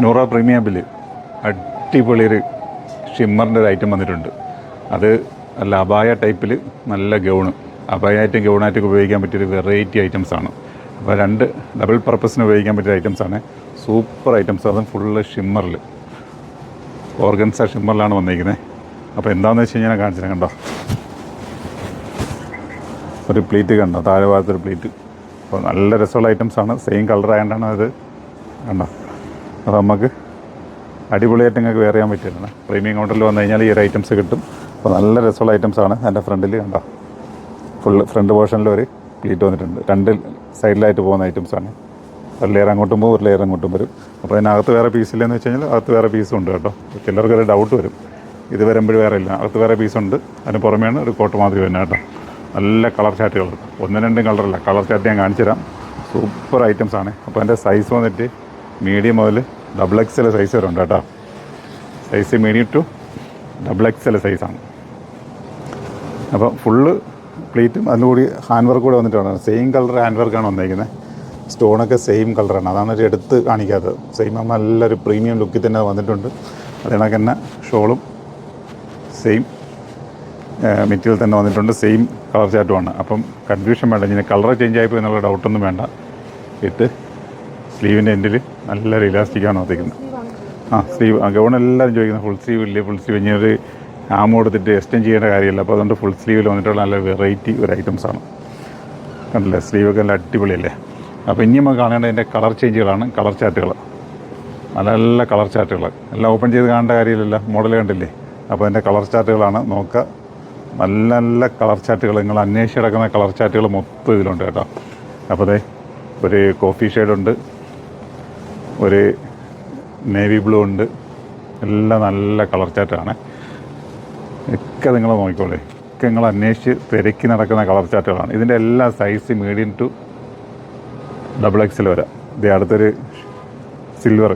Noora premium bill അടിപൊളിയൊരു ഷിമ്മറിൻ്റെ ഒരു item വന്നിട്ടുണ്ട്. അത് നല്ല അബായ ടൈപ്പിൽ നല്ല ഗൗണ്, അബായായിട്ടും ഗൗണായിട്ടൊക്കെ ഉപയോഗിക്കാൻ പറ്റിയൊരു വെറൈറ്റി ഐറ്റംസാണ്. അപ്പോൾ രണ്ട് ഡബിൾ പർപ്പസിന് ഉപയോഗിക്കാൻ പറ്റിയ ഐറ്റംസാണ്. Super items. അതും ഫുള്ള് ഷിമ്മറിൽ, ഓർഗൻസ ഷിമ്മറിലാണ് വന്നിരിക്കുന്നത്. അപ്പോൾ എന്താണെന്ന് വെച്ച് കഴിഞ്ഞാൽ കാണിച്ചിട്ട് കണ്ടോ, ഒരു പ്ലീറ്റ് കണ്ടോ, താഴെ ഭാഗത്തൊരു പ്ലീറ്റ്. അപ്പോൾ നല്ല രസമുള്ള ഐറ്റംസാണ്. സെയിം കളർ ആയതുകൊണ്ടാണ് അത് കണ്ടോ. അപ്പോൾ നമുക്ക് അടിപൊളിയായിട്ട് നിങ്ങൾക്ക് വെയർ ചെയ്യാൻ പറ്റിയതാണ്. പ്രീമിയം കൗണ്ടറിൽ വന്നു കഴിഞ്ഞാൽ ഈ ഒരു ഐറ്റംസ് കിട്ടും. അപ്പോൾ നല്ല രസമുള്ള ഐറ്റംസാണ്. എൻ്റെ ഫ്രണ്ടിൽ കണ്ടോ, ഫുള്ള് ഫ്രണ്ട് പോർഷനിൽ ഒരു പ്ലീറ്റ് വന്നിട്ടുണ്ട്. രണ്ട് സൈഡിലായിട്ട് പോകുന്ന ഐറ്റംസാണ്. ഒരു ലെയർ അങ്ങോട്ടും പോകും, ഒരു ലെയർ അങ്ങോട്ടും വരും. അപ്പോൾ അതിനകത്ത് വേറെ പീസില്ലെന്ന് വെച്ച് കഴിഞ്ഞാൽ അകത്ത് വേറെ പീസും ഉണ്ട് കേട്ടോ. ചിലർക്കൊരു ഡൗട്ട് വരും, ഇത് വരുമ്പോൾ വേറെ ഇല്ല, അകത്ത് വേറെ പീസുണ്ട്. അതിന് പുറമെയാണ് ഒരു കോട്ട് മാതിരി വരുന്നത് കേട്ടോ. നല്ല കളർ ചാറ്റുകൾ, ഒന്നും രണ്ടും കളറില്ല, കളർ ചാറ്റ് ഞാൻ കാണിച്ചു തരാം. സൂപ്പർ ഐറ്റംസാണ്. അപ്പോൾ എൻ്റെ സൈസ് വന്നിട്ട് മീഡിയം മുതൽ XXL സൈസ് വരെ ഉണ്ട് കേട്ടോ. സൈസ് മീഡിയം ടു XXL സൈസാണ്. അപ്പോൾ ഫുള്ള് പ്ലീറ്റും അതിനുകൂടി ഹാൻഡ് വർക്ക് കൂടെ വന്നിട്ടാണ്. സെയിം കളർ ഹാൻഡ് വർക്കാണ് വന്നിരിക്കുന്നത്. സ്റ്റോണൊക്കെ സെയിം കളറാണ്, അതാണ് ഒരു എടുത്ത് കാണിക്കാത്തത്. സെയിം ആകുമ്പോൾ നല്ലൊരു പ്രീമിയം ലുക്കിൽ തന്നെ വന്നിട്ടുണ്ട്. അതിനൊക്കെ തന്നെ ഷോളും സെയിം മെറ്റീരിയൽ തന്നെ വന്നിട്ടുണ്ട്. സെയിം കളർ ചാറ്റുമാണ്. അപ്പം കൺഫ്യൂഷൻ വേണ്ട, ഇനി കളർ ചേഞ്ച് ആയിപ്പോയി എന്നുള്ള ഡൗട്ടൊന്നും വേണ്ട. ഇട്ട് സ്ലീവിൻ്റെ എൻഡിൽ നല്ലൊരു ഇലാസ്റ്റിക്കാണ് വന്നിരിക്കുന്നത്. സ്ലീവ് ഗൗൺ എല്ലാവരും ചോദിക്കുന്നത് ഫുൾ സ്ലീവ് ഇല്ലേ, ഫുൾ സ്ലീവ് ഇനി ഒരു ആം കൊടുത്തിട്ട് എക്സ്റ്റെൻഡ് ചെയ്യേണ്ട കാര്യമില്ല. അപ്പോൾ അതുകൊണ്ട് ഫുൾ സ്ലീവിൽ വന്നിട്ടുള്ള നല്ല വെറൈറ്റി ഒരു ഐറ്റംസാണ്. കണ്ടില്ലേ, സ്ലീവൊക്കെ നല്ല അടിപൊളിയല്ലേ. അപ്പോൾ ഇനി നമുക്ക് കാണേണ്ടത് അതിൻ്റെ കളർ ചേഞ്ചുകളാണ്, കളർ ചാറ്റുകൾ. നല്ല നല്ല കളർ ചാറ്റുകൾ എല്ലാം ഓപ്പൺ ചെയ്ത് കാണേണ്ട കാര്യമില്ലല്ലോ, മോഡൽ കണ്ടില്ലേ. അപ്പോൾ അതിൻ്റെ കളർ ചാറ്റുകളാണ് നോക്കുക. നല്ല നല്ല കളർ ചാറ്റുകൾ, നിങ്ങൾ അന്വേഷിച്ച് കിടക്കുന്ന കളർ ചാറ്റുകൾ മൊത്തം ഇതിലുണ്ട് കേട്ടോ. അപ്പോൾ അതെ, ഒരു കോഫി ഷെയ്ഡുണ്ട്, ഒരു നേവി ബ്ലൂ ഉണ്ട്. എല്ലാം നല്ല കളർ ചാറ്റാണ്. ഒക്കെ നിങ്ങൾ നോക്കിക്കോളേ, ഒക്കെ നിങ്ങൾ അന്വേഷിച്ച് തിരക്കി നടക്കുന്ന കളർ ചാറ്റുകളാണ്. ഇതിൻ്റെ എല്ലാ സൈസ് മീഡിയം ടു XXL വരെ. ഇത് അടുത്തൊരു സിൽവർ,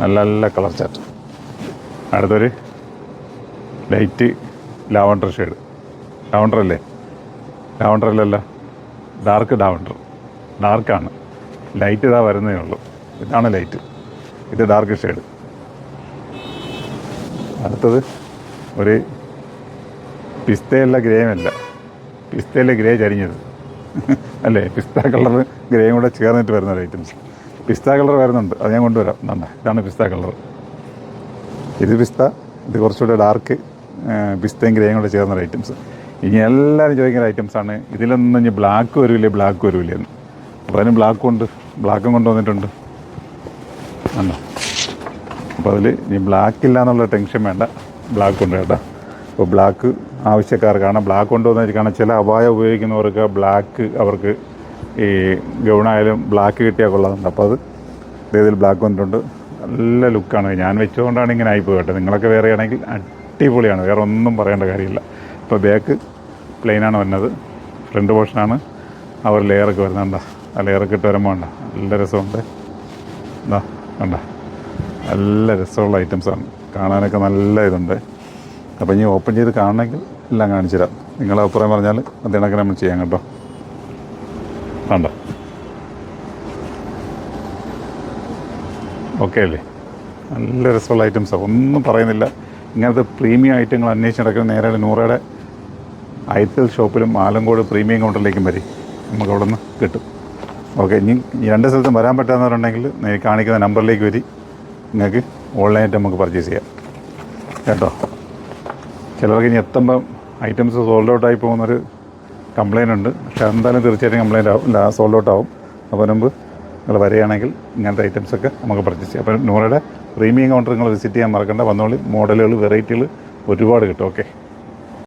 നല്ല നല്ല കളർ ചാറ്റ്. അടുത്തൊരു ലൈറ്റ് ലാവണ്ടർ ഷെയ്ഡ്. ലാവണ്ടർ അല്ലേ, ലാവണ്ടർ അല്ലല്ലോ, ഡാർക്ക് ലാവണ്ടർ. ഡാർക്കാണ്, ലൈറ്റ് ഇതാ വരുന്നേ ഉള്ളൂ. ഇതാണ് ലൈറ്റ്, ഇത് ഡാർക്ക് ഷെയ്ഡ്. അടുത്തത് ഒരു പിസ്തയല്ല, ഗ്രേയുമല്ല, പിസ്തയിലെ ഗ്രേ ചരിഞ്ഞത് അല്ലേ. പിസ്ത കളർ ഗ്രേയും കൂടെ ചേർന്നിട്ട് വരുന്ന ഒരു ഐറ്റംസ്. പിസ്ത കളർ വരുന്നുണ്ട്, അത് ഞാൻ കൊണ്ടുവരാം. ഇതാണ് പിസ്ത കളർ. ഇത് പിസ്ത, ഇത് കുറച്ചുകൂടെ ഡാർക്ക് പിസ്തയും ഗ്രേയും കൂടെ ചേർന്ന ഐറ്റംസ്. ഇനി എല്ലാവരും ചോദിക്കുന്ന ഐറ്റംസാണ്. ഇതിലൊന്നും ഇനി ബ്ലാക്ക് വരില്ലേ, ബ്ലാക്ക് വരില്ലെന്ന്. അപ്പോൾ അതിന് ബ്ലാക്കും കൊണ്ടുവന്നിട്ടുണ്ട്. ഉണ്ടോ. അപ്പോൾ അതിൽ ഇനി ബ്ലാക്ക് ഇല്ല എന്നുള്ള ടെൻഷൻ വേണ്ട, ബ്ലാക്ക് ഉണ്ട് കേട്ടോ. അപ്പോൾ ബ്ലാക്ക് ആവശ്യക്കാർക്കാണ് ബ്ലാക്ക് കൊണ്ടുവന്നത്. കാരണം ചില അപായം ഉപയോഗിക്കുന്നവർക്ക് ബ്ലാക്ക്, അവർക്ക് ഈ ഗൗണായാലും ബ്ലാക്ക് കിട്ടിയാൽ കൊള്ളാറുണ്ട്. അപ്പോൾ അത് ഇതിൽ ബ്ലാക്ക് വന്നിട്ടുണ്ട്. നല്ല ലുക്കാണ്. ഞാൻ വെച്ചുകൊണ്ടാണ് ഇങ്ങനെ ആയിപ്പോയി കേട്ടോ. നിങ്ങളൊക്കെ വേറെ ആണെങ്കിൽ അടിപൊളിയാണ്, വേറെ ഒന്നും പറയേണ്ട കാര്യമില്ല. ഇപ്പോൾ ബാക്ക് പ്ലെയിനാണ് വരുന്നത്, ഫ്രണ്ട് പോർഷനാണ് ആ ഒരു ലെയറൊക്കെ വരുന്നുണ്ടോ. ആ ലെയറൊക്കെ ഇട്ട് വരുമ്പോൾ ഉണ്ടോ, നല്ല രസമുണ്ട്. എന്താ കണ്ട, നല്ല രസമുള്ള ഐറ്റംസാണ്, കാണാനൊക്കെ നല്ല ഇതുണ്ട്. അപ്പോൾ ഇനി ഓപ്പൺ ചെയ്ത് കാണണമെങ്കിൽ എല്ലാം കാണിച്ചു തരാം. നിങ്ങളെ അഭിപ്രായം പറഞ്ഞാൽ അതിനൊക്കെ നമ്മൾ ചെയ്യാം കേട്ടോ. കണ്ടോ, ഓക്കെ അല്ലേ, നല്ല രസമുള്ള ഐറ്റംസാണ്, ഒന്നും പറയുന്നില്ല. ഇങ്ങനത്തെ പ്രീമിയം ഐറ്റങ്ങൾ അന്വേഷിച്ച് നടക്കുന്ന നേരെ നൂറയുടെ ഐത്തൽ ഷോപ്പിലും ആലങ്കോട് പ്രീമിയം കൗണ്ടറിലേക്കും വരും, നമുക്ക് അവിടെ നിന്ന് കിട്ടും. ഓക്കെ, ഇനി രണ്ട് സ്ഥലത്തും വരാൻ പറ്റാത്തവരുണ്ടെങ്കിൽ കാണിക്കുന്ന നമ്പറിലേക്ക് വരി, നിങ്ങൾക്ക് ഓൺലൈനായിട്ട് നമുക്ക് പർച്ചേസ് ചെയ്യാം കേട്ടോ. ചിലർക്ക് ഇനി എത്തുമ്പം ഐറ്റംസ് സോൾഡ് ഔട്ട് ആയി പോകുന്നൊരു കംപ്ലയിൻ്റ് ഉണ്ട്. പക്ഷേ എന്തായാലും തീർച്ചയായിട്ടും കംപ്ലയിൻ്റ് ആവും, സോൾഡ് ഔട്ട് ആവും. അപ്പോൾ മുമ്പ് നിങ്ങൾ വരികയാണെങ്കിൽ ഇങ്ങനത്തെ ഐറ്റംസൊക്കെ നമുക്ക് പർച്ചേസ് ചെയ്യാം. അപ്പോൾ നൂറയുടെ പ്രീമിയം കൗണ്ടർ നിങ്ങൾ വിസിറ്റ് ചെയ്യാൻ മറക്കണ്ട. വന്നോളി, മോഡലുകൾ വെറൈറ്റികൾ ഒരുപാട് കിട്ടും. ഓക്കെ.